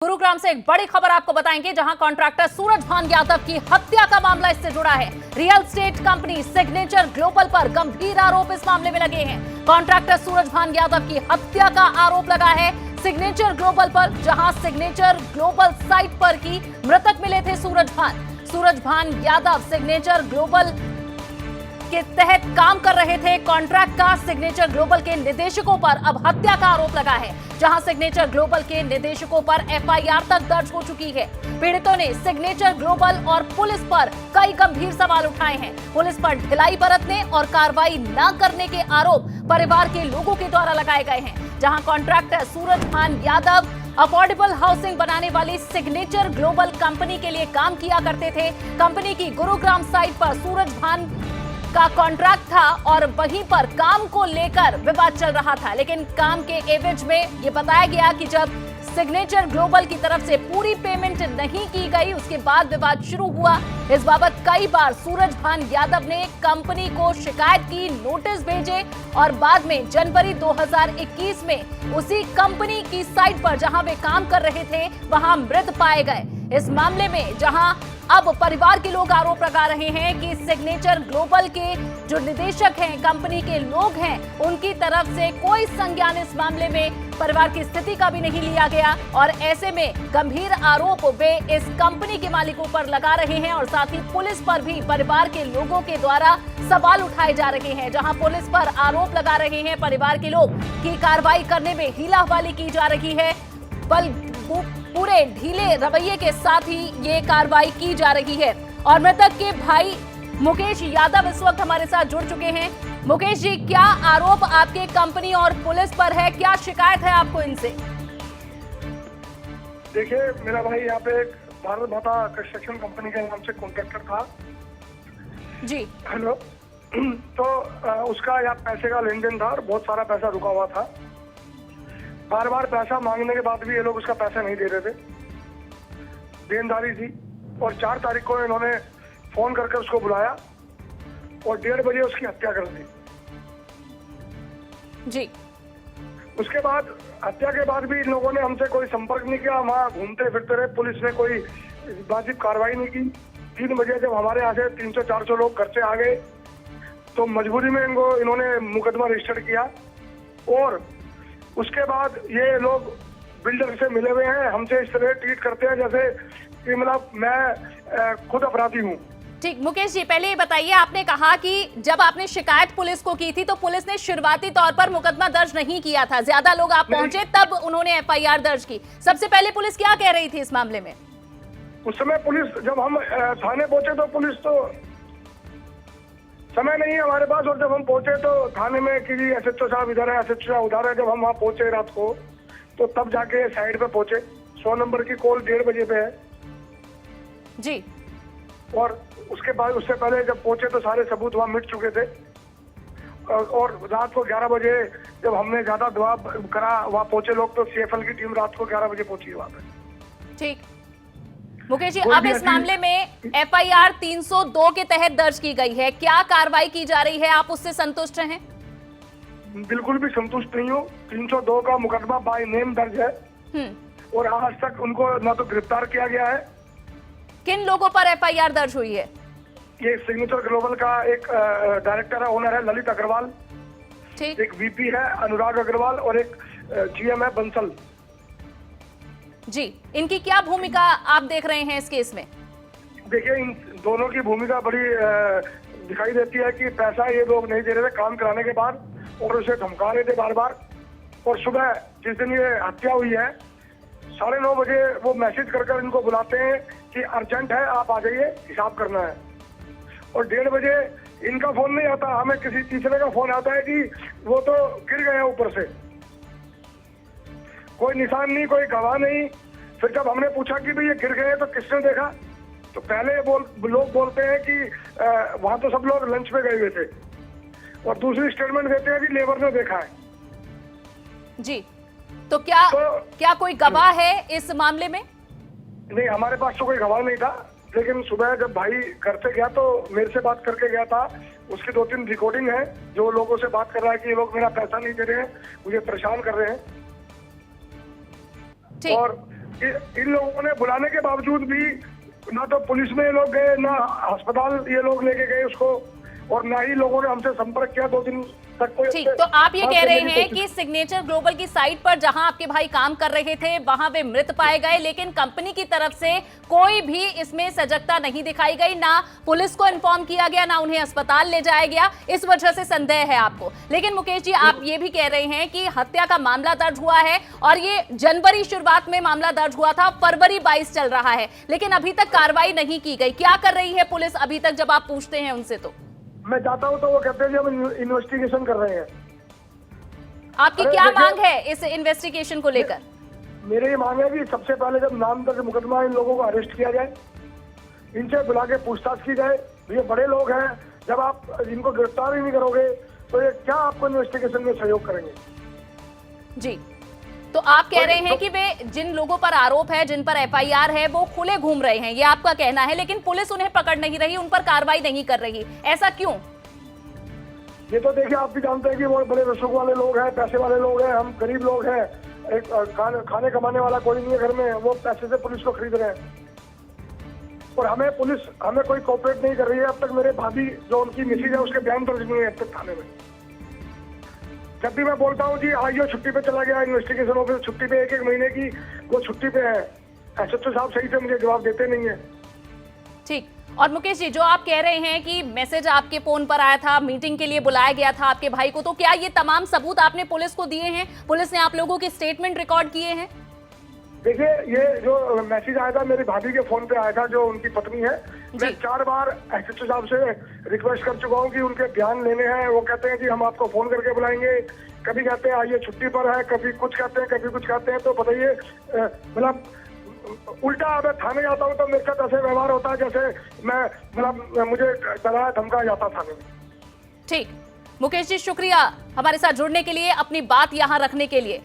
गुरुग्राम से एक बड़ी खबर आपको बताएंगे, जहां कॉन्ट्रैक्टर सूरज भान यादव की हत्या का मामला इससे जुड़ा है। Real estate company signature global पर गंभीर आरोप इस मामले में लगे हैं। कॉन्ट्रैक्टर सूरज भान यादव की हत्या का आरोप लगा है सिग्नेचर ग्लोबल पर, जहां सिग्नेचर ग्लोबल साइट पर ही मृतक मिले थे सूरज भान यादव सिग्नेचर ग्लोबल के तहत काम कर रहे थे। कॉन्ट्रैक्ट का सिग्नेचर ग्लोबल के निदेशकों पर अब हत्या का आरोप लगा है, जहां सिग्नेचर ग्लोबल के निदेशकों पर एफआईआर तक दर्ज हो चुकी है। पीड़ितों ने सिग्नेचर ग्लोबल और पुलिस पर कई गंभीर सवाल उठाए हैं। पुलिस पर ढिलाई बरतने और कार्रवाई न करने के आरोप परिवार के लोगों के द्वारा लगाए गए हैं। जहां कॉन्ट्रैक्टर सूरज भान यादव अफोर्डेबल हाउसिंग बनाने वाली सिग्नेचर ग्लोबल कंपनी के लिए काम किया करते थे। कंपनी की गुरुग्राम साइट पर सूरज भान का कॉन्ट्रैक्ट था और वहीं पर काम को लेकर विवाद चल रहा था, लेकिन काम के एवज में ये बताया गया कि जब सिग्नेचर ग्लोबल की तरफ से पूरी पेमेंट नहीं की गई, उसके बाद विवाद शुरू हुआ। इस बाबत कई बार सूरज भान यादव ने कंपनी को शिकायत की, नोटिस भेजे और बाद में जनवरी 2021 में उसी कंपनी की साइट पर जहां वे काम कर रहे थे वहां मृत पाए गए। इस मामले में जहां अब परिवार के लोग आरोप लगा रहे हैं कि सिग्नेचर ग्लोबल के जो निदेशक हैं, कंपनी के लोग हैं, उनकी तरफ से कोई संज्ञान इस मामले में परिवार की स्थिति का भी नहीं लिया गया और ऐसे में गंभीर आरोप वे इस कंपनी के मालिकों पर लगा रहे हैं और साथ ही पुलिस पर भी परिवार के लोगों के द्वारा सवाल उठाए जा रहे हैं। जहां पुलिस पर आरोप लगा रहे हैं परिवार के लोग कि कार्रवाई करने में हीलाहवाली की जा रही है, पूरे ढीले रवैये के साथ ही ये कार्रवाई की जा रही है। और मृतक के भाई मुकेश यादव इस वक्त हमारे साथ जुड़ चुके हैं। मुकेश जी, क्या आरोप आपके कंपनी और पुलिस पर है, क्या शिकायत है आपको इनसे? देखिए, मेरा भाई यहाँ पे एक भारत माता कंस्ट्रक्शन कंपनी के नाम से कॉन्ट्रैक्टर था जी। हेलो। तो उसका यहाँ पैसे का लेन देन था और बहुत सारा पैसा रुका हुआ था। बार बार पैसा मांगने के बाद भी ये लोग उसका पैसा नहीं दे रहे थे, देनदारी थी। और 4 तारीख को इन्होंने फोन करके उसको बुलाया और 1:30 बजे उसकी हत्या कर दी जी। उसके बाद हत्या के बाद भी इन लोगों ने हमसे कोई संपर्क नहीं किया। वहाँ घूमते फिरते रहे, पुलिस ने कोई वाजिब कार्रवाई नहीं की। 3 बजे जब हमारे यहाँ से 300-400 लोग घर से आ गए तो मजबूरी में इन्होंने मुकदमा रजिस्टर किया। और उसके बाद ये लोग बिल्डर से मिले हुए हैं, हमसे इस तरह ट्रीट करते हैं जैसे कि मतलब मैं खुद अपराधी हूँ। ठीक, मुकेश जी, पहले ये बताइए, आपने कहा कि जब आपने शिकायत पुलिस को की थी तो पुलिस ने शुरुआती तौर पर मुकदमा दर्ज नहीं किया था, ज्यादा लोग आप पहुंचे तब उन्होंने एफआईआर दर्ज की। सबसे पहले पुलिस क्या कह रही थी इस मामले में? उस समय पुलिस, जब हम थाने पहुंचे तो पुलिस तो समय नहीं है हमारे पास, और जब हम पहुंचे तो थाने में किसी एसएचओ साहब इधर है, एसएचओ साहब उधर है। जब हम वहाँ पहुंचे रात को तो तब जाके साइड पे पहुंचे। 100 नंबर की कॉल 1:30 बजे पे है जी। और उसके बाद उससे पहले जब पहुंचे तो सारे सबूत वहाँ मिट चुके थे। और रात को 11 बजे जब हमने ज्यादा दबाव करा, वहाँ पहुंचे लोग, तो सीएफएल की टीम रात को 11 बजे पहुंची वहाँ पे। ठीक, मुकेश जी, अब इस मामले में एफआईआर 302 के तहत दर्ज की गई है, क्या कार्रवाई की जा रही है, आप उससे संतुष्ट हैं? बिल्कुल भी संतुष्ट नहीं हूँ। 302 का मुकदमा बाय नेम दर्ज है और आज तक उनको न तो गिरफ्तार किया गया है। किन लोगों पर एफआईआर दर्ज हुई है? ये सिग्नेचर ग्लोबल का एक डायरेक्टर है, ओनर है ललित अग्रवाल, ठीक, एक वीपी है अनुराग अग्रवाल और एक जीएम है बंसल जी। इनकी क्या भूमिका आप देख रहे हैं इस केस में? देखिए, इन दोनों की भूमिका बड़ी दिखाई देती है कि पैसा ये लोग नहीं दे रहे थे काम कराने के बाद और उसे धमका रहे थे बार बार। और सुबह जिस दिन ये हत्या हुई है 9:30 बजे वो मैसेज कर इनको बुलाते हैं कि अर्जेंट है, आप आ जाइए, हिसाब करना है। और 1:30 बजे इनका फोन नहीं आता, हमें किसी तीसरे का फोन आता है कि वो तो गिर गए ऊपर से, कोई निशान नहीं, कोई गवाह नहीं। फिर जब हमने पूछा कि भाई ये गिर गए तो किसने देखा, तो पहले लोग बोलते हैं कि वहां तो सब लोग लंच पे गए हुए थे, और दूसरी स्टेटमेंट देते हैं कि लेबर ने देखा है जी। तो क्या कोई गवाह है इस मामले में? नहीं, हमारे पास तो कोई गवाह नहीं था, लेकिन सुबह जब भाई घर से गया तो मेरे से बात करके गया था। उसकी 2-3 रिकॉर्डिंग है जो लोगों से बात कर रहा है कि ये लोग मेरा पैसा नहीं दे रहे हैं, मुझे परेशान कर रहे हैं। और इन लोगों ने बुलाने के बावजूद भी ना तो पुलिस में ये लोग गए, ना अस्पताल ये लोग लेके गए उसको, और ना ही लोगों ने हमसे संपर्क किया 2 दिन तक। कोई ठीक, तो आप ये कह रहे हैं कि सिग्नेचर ग्लोबल की साइट पर जहां आपके भाई काम कर रहे थे वहां वे मृत पाए गए, लेकिन कंपनी की तरफ से कोई भी इसमें सजगता नहीं दिखाई गई, ना पुलिस को इन्फॉर्म किया गया, ना उन्हें अस्पताल ले जाया गया, इस वजह से संदेह है आपको। लेकिन मुकेश जी, आप ये भी कह रहे हैं कि हत्या का मामला दर्ज हुआ है और ये जनवरी शुरुआत में मामला दर्ज हुआ था, फरवरी 22 चल रहा है, लेकिन अभी तक कार्रवाई नहीं की गई। क्या कर रही है पुलिस अभी तक, जब आप पूछते हैं उनसे? तो मैं जाता हूँ तो वो कहते हैं कि हम इन्वेस्टिगेशन कर रहे हैं। आपकी क्या मांग है इस इन्वेस्टिगेशन को लेकर? मेरी ये मांग है कि सबसे पहले जब नामजद मुकदमा इन लोगों को अरेस्ट किया जाए, इनसे बुला के पूछताछ की जाए। ये बड़े लोग हैं, जब आप इनको गिरफ्तार ही नहीं करोगे तो ये क्या आपको इन्वेस्टिगेशन में सहयोग करेंगे? जी, तो आप कह रहे हैं कि वे जिन लोगों पर आरोप है, जिन पर एफआईआर है, वो खुले घूम रहे हैं, ये आपका कहना है, लेकिन पुलिस उन्हें पकड़ नहीं रही, उन पर कार्रवाई नहीं कर रही, ऐसा क्यों? ये तो देखिए, आप भी जानते हैं कि वो बड़े रसूख वाले लोग हैं, पैसे वाले लोग हैं, हम गरीब लोग हैं, एक खाने कमाने वाला कोई नहीं है घर में, वो पैसे से पुलिस को खरीद रहे हैं। और पुलिस हमें कोई कोऑपरेट नहीं कर रही है। अब तक मेरे भाभी जो उनकी मिसेज है उसके बयान दर्ज नहीं है अब तक थाने में। जब भी मैं बोलता हूँ जी आइए, छुट्टी पे चला गया, इन्वेस्टिगेशन ऑफिसर छुट्टी पे 1-1 महीने की वो छुट्टी पे है, एसएचओ साहब सही से मुझे जवाब देते नहीं है। ठीक, और मुकेश जी, जो आप कह रहे हैं कि मैसेज आपके फोन पर आया था, मीटिंग के लिए बुलाया गया था आपके भाई को, तो क्या ये तमाम सबूत आपने पुलिस को दिए हैं? पुलिस ने आप लोगों के स्टेटमेंट रिकॉर्ड किए हैं? देखिए, ये जो मैसेज आया था मेरी भाभी के फोन पे आया था, जो उनकी पत्नी है। मैं 4 बार एसएचओ साहब से रिक्वेस्ट कर चुका हूँ कि उनके बयान लेने हैं। वो कहते हैं कि हम आपको फोन करके बुलाएंगे, कभी कहते हैं आइए छुट्टी पर है, कभी कुछ कहते हैं, कभी कुछ कहते हैं। तो बताइए, मतलब उल्टा मैं थाने जाता हूँ तो मेरे साथ ऐसे व्यवहार होता है जैसे मैं, मतलब मुझे डराया धमकाया जाता थाने में। ठीक, मुकेश जी, शुक्रिया हमारे साथ जुड़ने के लिए, अपनी बात यहाँ रखने के लिए।